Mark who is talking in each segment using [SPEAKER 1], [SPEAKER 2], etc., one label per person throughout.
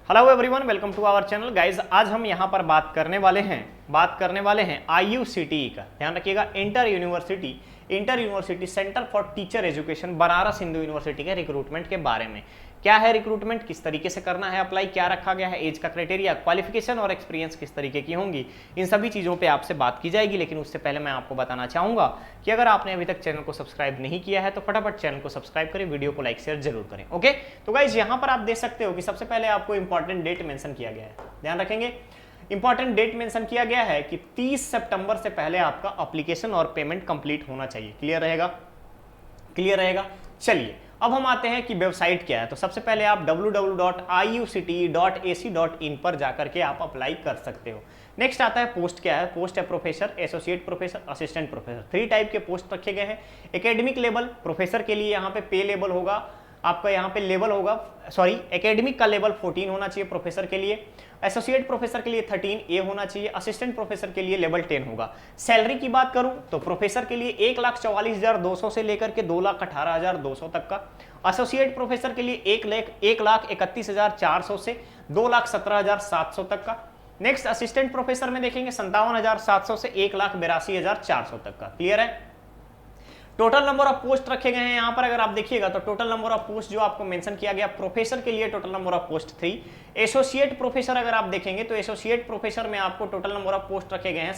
[SPEAKER 1] Hello everyone, welcome to our channel guys. आज हम यहाँ पर बात करने वाले हैं IUCTE का। ध्यान रखिएगा, inter university centre for teacher education Banaras Hindu university के रिक्रूटमेंट के बारे में। क्या है रिक्रूटमेंट, किस तरीके से करना है अप्लाई, क्या रखा गया है, एज का क्राइटेरिया, क्वालिफिकेशन और एक्सपीरियंस किस तरीके की होंगी, इन सभी चीज़ों पे आपसे बात की जाएगी। लेकिन उससे पहले मैं आपको बताना चाहूँगा कि अगर आपने अभी तक चैनल को सब्सक्राइब नहीं किया है तो फटाफट चैनल को सब्सक्राइब करें, वीडियो को लाइक शेयर जरूर करें। ओके, तो गाइज यहाँ पर आप देख सकते हो कि सबसे पहले आपको इंपॉर्टेंट डेट मेंशन किया गया है। ध्यान रखेंगे, इंपॉर्टेंट डेट मेंशन किया गया है कि 30 सितंबर से पहले आपका एप्लीकेशन और पेमेंट कंप्लीट होना चाहिए। क्लियर रहेगा। चलिए अब हम आते हैं कि वेबसाइट क्या है। तो सबसे पहले आप www.iucte.ac.in पर जाकर के आप अप्लाई कर सकते हो। नेक्स्ट आता है पोस्ट। क्या है पोस्ट? है professor, associate professor, assistant professor. 3 type के पोस्ट रखे गए हैं। एकेडमिक लेवल प्रोफेसर के लिए यहाँ पे पे लेवल होगा आपका, यहाँ पे लेवल होगा, सॉरी एकेडमिक का लेवल 14 होना चाहिए प्रोफेसर के लिए। एसोसिएट प्रोफेसर के लिए 13A होना चाहिए। असिस्टेंट प्रोफेसर के लिए लेवल 10 होगा। सैलरी की बात करूं तो प्रोफेसर के लिए 1,44,200 से लेकर के 2,18,200 तक का। एसोसिएट प्रोफेसर के लिए 1,31,400 से 2,17,700 तक का। नेक्स्ट असिस्टेंट प्रोफेसर में देखेंगे 57,700 से 1,82,400 तक का। क्लियर है। टोटल नंबर ऑफ पोस्ट रखे गए हैं यहाँ पर। अगर आप देखिएगा तो टोटल नंबर ऑफ पोस्ट जो आपको मेंशन किया गया, प्रोफेसर के लिए total number of post 3। Associate professor अगर आप देखेंगे तो एसोसिएट प्रोफेसर में आपको टोटल नंबर ऑफ पोस्ट रखे गए हैं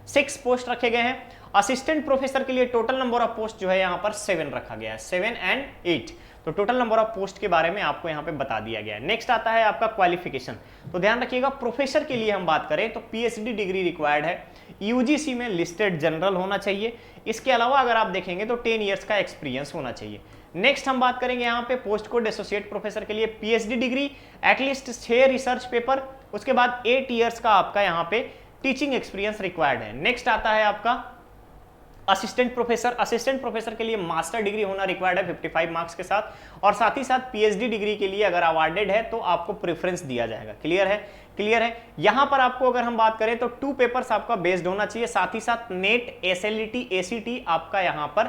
[SPEAKER 1] 6 पोस्ट रखे गए हैं। असिस्टेंट प्रोफेसर के लिए टोटल नंबर ऑफ पोस्ट जो है यहाँ पर 7 रखा गया है, 7 और 8। तो टोटल नंबर ऑफ पोस्ट के बारे में आपको यहाँ पे बता दिया गया है। नेक्स्ट आता है आपका क्वालिफिकेशन। तो ध्यान रखिएगा, प्रोफेसर के लिए हम बात करें तो पीएचडी डिग्री रिक्वायर्ड है, यूजीसी में लिस्टेड जनरल होना चाहिए। इसके अलावा अगर आप देखेंगे तो 10 ईयर्स का एक्सपीरियंस होना चाहिए। नेक्स्ट हम बात करेंगे यहाँ पे पोस्ट कोड एसोसिएट प्रोफेसर के लिए PhD degree, at least 6 research paper, उसके बाद 8 ईयर्स का आपका यहाँ पे टीचिंग एक्सपीरियंस रिक्वायर्ड है। नेक्स्ट आता है आपका असिस्टेंट प्रोफेसर के लिए मास्टर डिग्री होना रिक्वायर्ड है 55 मार्क्स के साथ, और साथ ही साथ पीएचडी डिग्री के लिए अगर अवार्डेड है तो आपको प्रेफरेंस दिया जाएगा। क्लियर है। यहां पर आपको अगर हम बात करें तो 2 पेपर्स आपका बेस्ड होना चाहिए, साथ ही साथ नेट, एसएलईटी, एसीटी आपका यहां पर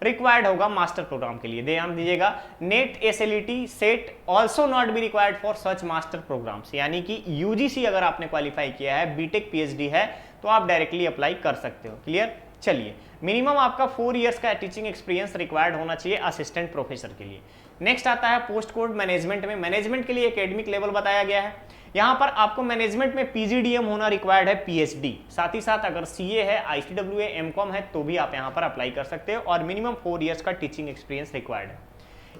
[SPEAKER 1] रिक्वायर्ड होगा मास्टर प्रोग्राम के लिए। ध्यान दीजिएगा, NET, SLET, SET also not be required for such master programs. यानी कि यूजीसी अगर आपने क्वालिफाई किया है, बीटेक पीएचडी है, तो आप डायरेक्टली अप्लाई कर सकते हो। क्लियर। चलिए, मिनिमम आपका 4 इयर्स का टीचिंग एक्सपीरियंस रिक्वायर्ड होना चाहिए असिस्टेंट प्रोफेसर के लिए। नेक्स्ट आता है पोस्ट कोड मैनेजमेंट में। मैनेजमेंट के लिए एकेडमिक लेवल बताया गया है। यहां पर आपको मैनेजमेंट में पीजीडीएम होना रिक्वायर्ड है, पीएचडी। साथ ही साथ अगर सीए है, आईसीडब्ल्यूए, एमकॉम है तो भी आप यहां पर अप्लाई कर सकते हो, और मिनिमम 4 इयर्स का टीचिंग एक्सपीरियंस रिक्वायर्ड है।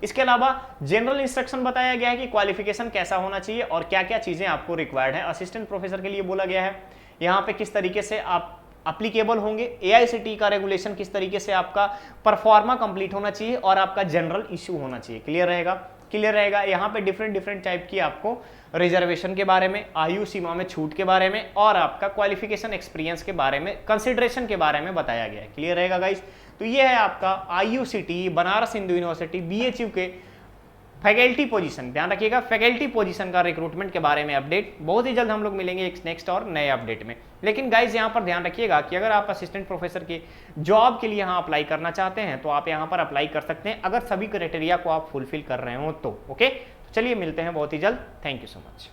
[SPEAKER 1] इसके अलावा जनरल इंस्ट्रक्शन बताया गया है कि क्वालिफिकेशन कैसा होना चाहिए और क्या क्या चीजें आपको रिक्वायर्ड है। असिस्टेंट प्रोफेसर के लिए बोला गया है यहाँ पे किस तरीके से आप अप्लीकेबल होंगे, एआईसीटी का रेगुलेशन किस तरीके से आपका परफॉर्मा कंप्लीट होना चाहिए, और आपका जनरल इशू होना चाहिए। क्लियर रहेगा। यहाँ पे डिफरेंट टाइप की आपको रिजर्वेशन के बारे में, आयु सीमा में छूट के बारे में, और आपका क्वालिफिकेशन एक्सपीरियंस के बारे में, कंसिडरेशन के बारे में बताया गया है। क्लियर रहेगा गाइस। तो ये है आपका IUCTE Banaras Hindu university BHU के फैकल्टी पोजीशन। ध्यान रखिएगा, फैकल्टी पोजीशन का रिक्रूटमेंट के बारे में अपडेट बहुत ही जल्द हम लोग मिलेंगे एक नेक्स्ट और नए अपडेट में। लेकिन गाइज यहाँ पर ध्यान रखिएगा कि अगर आप असिस्टेंट प्रोफेसर की जॉब के लिए यहाँ अप्लाई करना चाहते हैं तो आप यहाँ पर अप्लाई कर सकते हैं, अगर सभी क्राइटेरिया को आप फुलफिल कर रहे हो तो। ओके, चलिए मिलते हैं बहुत ही जल्द। Thank you so much.